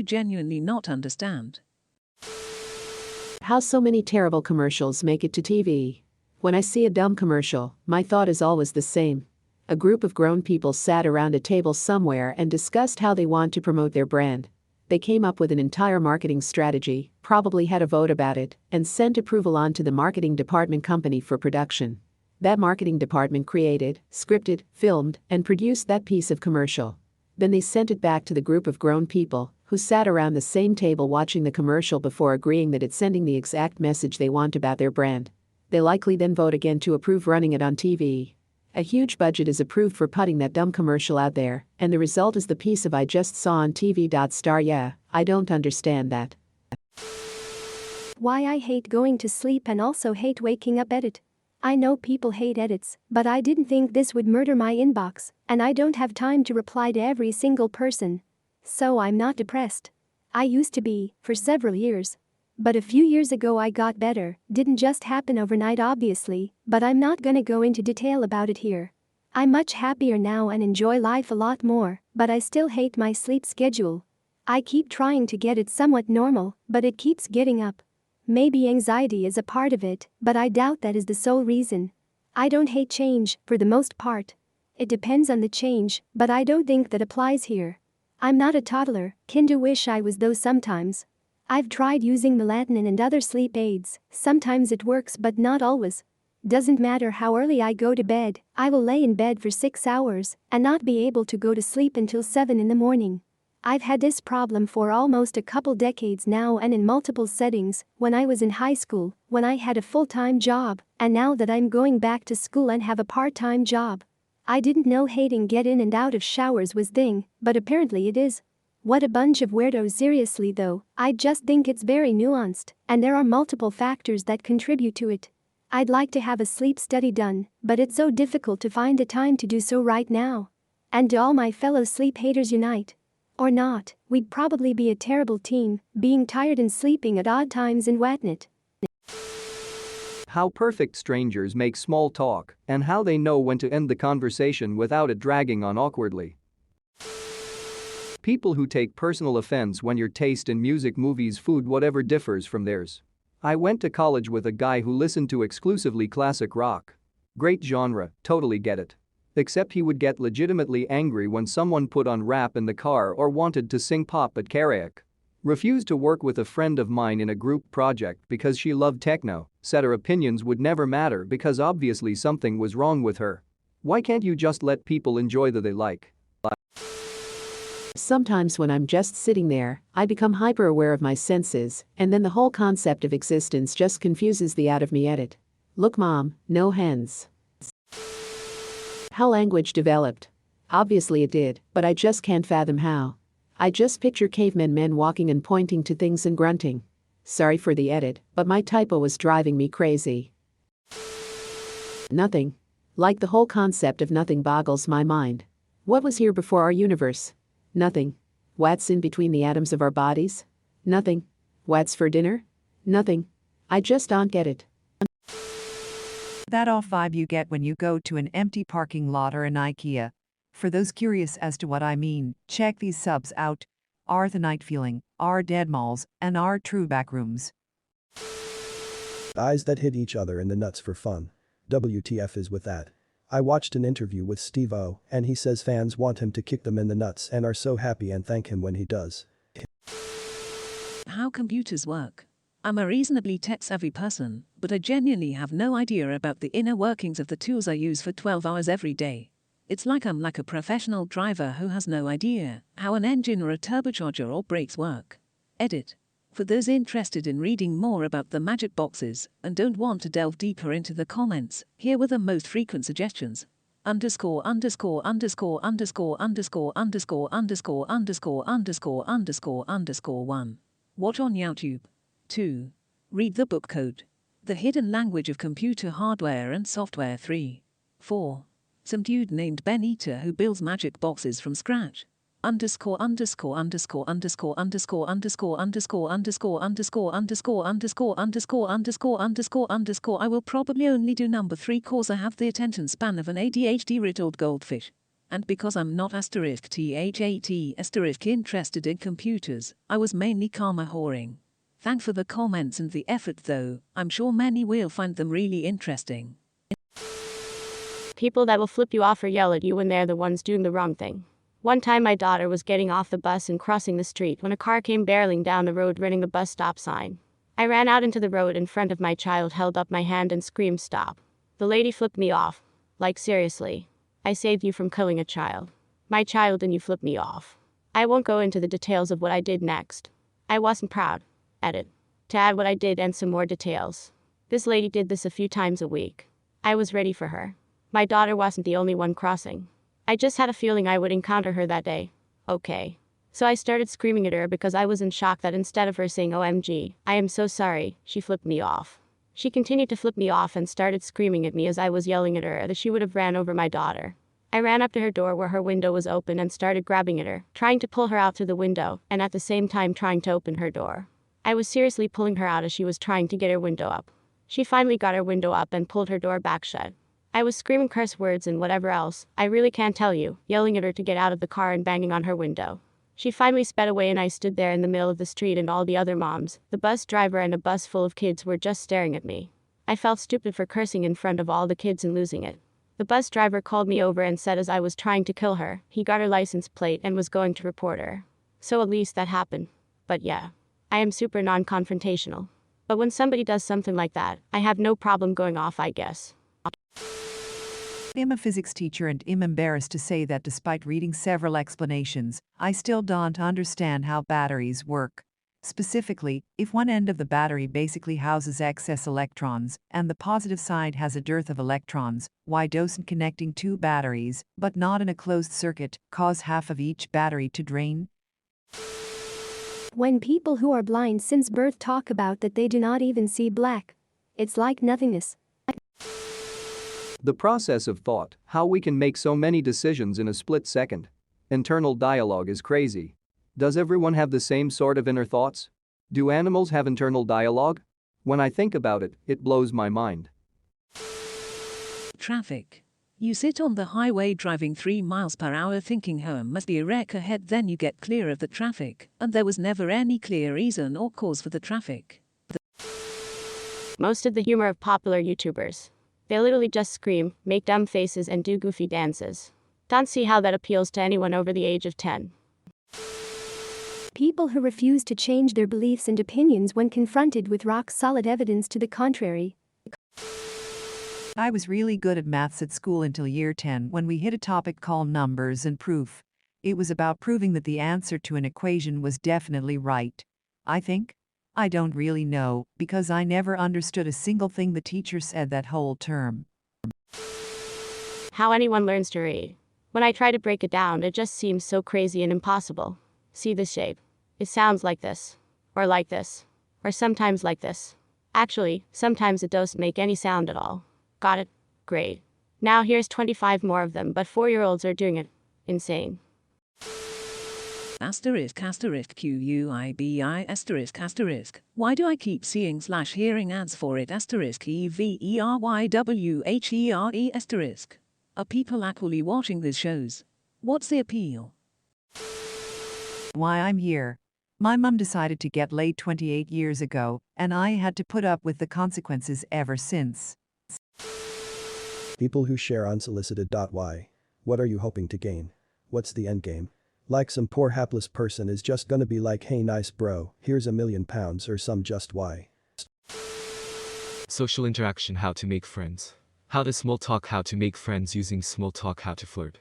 genuinely not understand. How so many terrible commercials make it to TV. When I see a dumb commercial, my thought is always the same. A group of grown people sat around a table somewhere and discussed how they want to promote their brand. They came up with an entire marketing strategy, probably had a vote about it, and sent approval on to the marketing department company for production. That marketing department created, scripted, filmed, and produced that piece of commercial. Then they sent it back to the group of grown people, who sat around the same table watching the commercial before agreeing that it's sending the exact message they want about their brand. They likely then vote again to approve running it on TV. A huge budget is approved for putting that dumb commercial out there, and the result is the piece of I just saw on TV. Yeah, I don't understand that. Why I hate going to sleep and also hate waking up. Edit. I know people hate edits, but I didn't think this would murder my inbox, and I don't have time to reply to every single person. So I'm not depressed. I used to be, for several years. But a few years ago I got better, didn't just happen overnight obviously, but I'm not gonna go into detail about it here. I'm much happier now and enjoy life a lot more, but I still hate my sleep schedule. I keep trying to get it somewhat normal, but it keeps getting up. Maybe anxiety is a part of it, but I doubt that is the sole reason. I don't hate change, for the most part. It depends on the change, but I don't think that applies here. I'm not a toddler, kinda wish I was though sometimes. I've tried using melatonin and other sleep aids, sometimes it works but not always. Doesn't matter how early I go to bed, I will lay in bed for 6 hours and not be able to go to sleep until 7 in the morning. I've had this problem for almost a couple decades now and in multiple settings, when I was in high school, when I had a full-time job, and now that I'm going back to school and have a part-time job. I didn't know hating get in and out of showers was thing, but apparently it is. What a bunch of weirdos. Seriously though, I just think it's very nuanced, and there are multiple factors that contribute to it. I'd like to have a sleep study done, but it's so difficult to find the time to do so right now. And to all my fellow sleep haters, unite. Or not, we'd probably be a terrible team, being tired and sleeping at odd times in Watnet. How perfect strangers make small talk, and how they know when to end the conversation without it dragging on awkwardly. People who take personal offense when your taste in music, movies, food, whatever differs from theirs. I went to college with a guy who listened to exclusively classic rock. Great genre, totally get it. Except he would get legitimately angry when someone put on rap in the car or wanted to sing pop at karaoke. Refused to work with a friend of mine in a group project because she loved techno, said her opinions would never matter because obviously something was wrong with her. Why can't you just let people enjoy that they like? Sometimes when I'm just sitting there, I become hyper-aware of my senses, and then the whole concept of existence just confuses the out of me. Edit. Look mom, no hens. How language developed. Obviously it did, but I just can't fathom how. I just picture cavemen men walking and pointing to things and grunting. Sorry for the edit, but my typo was driving me crazy. Nothing. Like the whole concept of nothing boggles my mind. What was here before our universe? Nothing. What's in between the atoms of our bodies? Nothing. What's for dinner? Nothing. I just don't get it. That off vibe you get when you go to an empty parking lot or an IKEA. For those curious as to what I mean, check these subs out. Are the night feeling, are dead malls, and are true backrooms. Eyes that hit each other in the nuts for fun. WTF is with that. I watched an interview with Steve-O, and he says fans want him to kick them in the nuts and are so happy and thank him when he does. How computers work. I'm a reasonably tech-savvy person, but I genuinely have no idea about the inner workings of the tools I use for 12 hours every day. It's like I'm like a professional driver who has no idea how an engine or a turbocharger or brakes work. Edit. For those interested in reading more about the magic boxes and don't want to delve deeper into the comments, here were the most frequent suggestions. ______________________ 1. Watch on YouTube. 2. Read the book Code. The Hidden Language of Computer Hardware and Software. 3. 4. Some dude named Ben Eater who builds magic boxes from scratch. __________________________________________________________________________________________________________________ I will probably only do number 3 cause I have the attention span of an ADHD riddled goldfish. And because I'm not *THAT interested in computers, I was mainly karma whoring. Thanks for the comments and the effort though, I'm sure many will find them really interesting. People that will flip you off or yell at you when they're the ones doing the wrong thing. One time my daughter was getting off the bus and crossing the street when a car came barreling down the road running the bus stop sign. I ran out into the road in front of my child, held up my hand and screamed stop. The lady flipped me off. Like seriously. I saved you from killing a child. My child, and you flipped me off. I won't go into the details of what I did next. I wasn't proud. Edit. To add what I did and some more details. This lady did this a few times a week. I was ready for her. My daughter wasn't the only one crossing. I just had a feeling I would encounter her that day. Okay. So I started screaming at her because I was in shock that instead of her saying OMG, I am so sorry, she flipped me off. She continued to flip me off and started screaming at me as I was yelling at her that she would have ran over my daughter. I ran up to her door where her window was open and started grabbing at her, trying to pull her out through the window, and at the same time trying to open her door. I was seriously pulling her out as she was trying to get her window up. She finally got her window up and pulled her door back shut. I was screaming curse words and whatever else, I really can't tell you, yelling at her to get out of the car and banging on her window. She finally sped away and I stood there in the middle of the street and all the other moms, the bus driver and a bus full of kids were just staring at me. I felt stupid for cursing in front of all the kids and losing it. The bus driver called me over and said as I was trying to kill her, he got her license plate and was going to report her. So at least that happened. But yeah. I am super non-confrontational. But when somebody does something like that, I have no problem going off, I guess. I'm a physics teacher and am embarrassed to say that despite reading several explanations, I still don't understand how batteries work. Specifically, if one end of the battery basically houses excess electrons, and the positive side has a dearth of electrons, why doesn't connecting two batteries, but not in a closed circuit, cause half of each battery to drain? When people who are blind since birth talk about that they do not even see black, it's like nothingness. The process of thought, how we can make so many decisions in a split second. Internal dialogue is crazy. Does everyone have the same sort of inner thoughts? Do animals have internal dialogue? When I think about it, it blows my mind. Traffic. You sit on the highway driving 3 miles per hour thinking home must be a wreck ahead, then you get clear of the traffic, and there was never any clear reason or cause for the traffic. Most of the humor of popular YouTubers. They literally just scream, make dumb faces and do goofy dances. Don't see how that appeals to anyone over the age of 10. People who refuse to change their beliefs and opinions when confronted with rock-solid evidence to the contrary. I was really good at maths at school until year 10 when we hit a topic called numbers and proof. It was about proving that the answer to an equation was definitely right. I think. I don't really know, because I never understood a single thing the teacher said that whole term. How anyone learns to read. When I try to break it down, it just seems so crazy and impossible. See this shape? It sounds like this. Or like this. Or sometimes like this. Actually, sometimes it doesn't make any sound at all. Got it? Great. Now here's 25 more of them, but 4-year-olds are doing it. Insane. Asterisk asterisk QUIBI asterisk asterisk. Why do I keep seeing / hearing ads for it asterisk EVERYWHERE asterisk? Are people actually watching these shows? What's the appeal? Why I'm here. My mum decided to get laid 28 years ago, and I had to put up with the consequences ever since. People who share unsolicited. Why? What are you hoping to gain? What's the endgame? Like some poor hapless person is just gonna be like, hey nice bro, here's £1 million or some just why. Social interaction, how to make friends. How to small talk, how to make friends using small talk, how to flirt.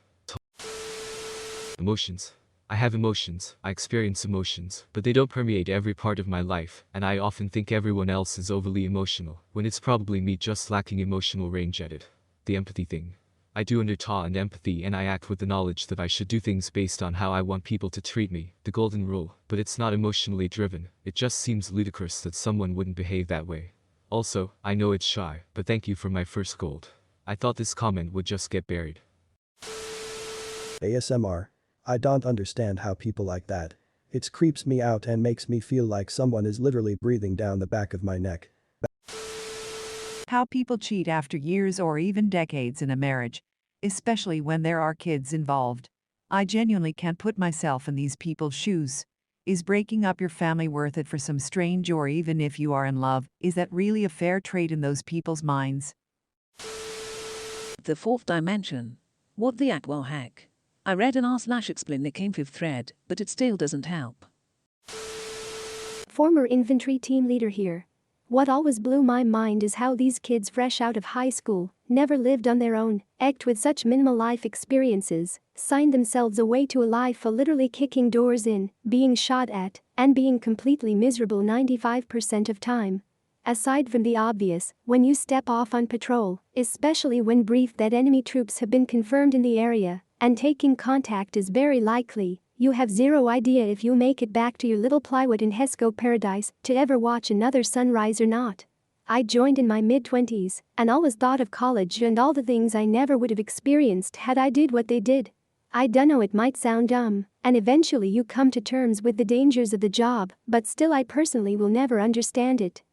Emotions. I have emotions, I experience emotions, but they don't permeate every part of my life, and I often think everyone else is overly emotional, when it's probably me just lacking emotional range at it. The empathy thing. I do understand empathy and I act with the knowledge that I should do things based on how I want people to treat me, the golden rule, but it's not emotionally driven. It just seems ludicrous that someone wouldn't behave that way. Also, I know it's shy, but thank you for my first gold. I thought this comment would just get buried. ASMR. I don't understand how people like that. It creeps me out and makes me feel like someone is literally breathing down the back of my neck. How people cheat after years or even decades in a marriage. especially when there are kids involved. I genuinely can't put myself in these people's shoes. Is breaking up your family worth it for some strange, or even if you are in love, is that really a fair trade in those people's minds? The fourth dimension. What the actual heck? I read an r/explain the came fifth thread, but it still doesn't help. Former infantry team leader here. What always blew my mind is how these kids fresh out of high school, never lived on their own, act with such minimal life experiences, signed themselves away to a life of literally kicking doors in, being shot at, and being completely miserable 95% of time. Aside from the obvious, when you step off on patrol, especially when briefed that enemy troops have been confirmed in the area, and taking contact is very likely, you have zero idea if you'll make it back to your little plywood in Hesco paradise to ever watch another sunrise or not. I joined in my mid-20s and always thought of college and all the things I never would have experienced had I did what they did. I dunno, it might sound dumb, and eventually you come to terms with the dangers of the job, but still I personally will never understand it.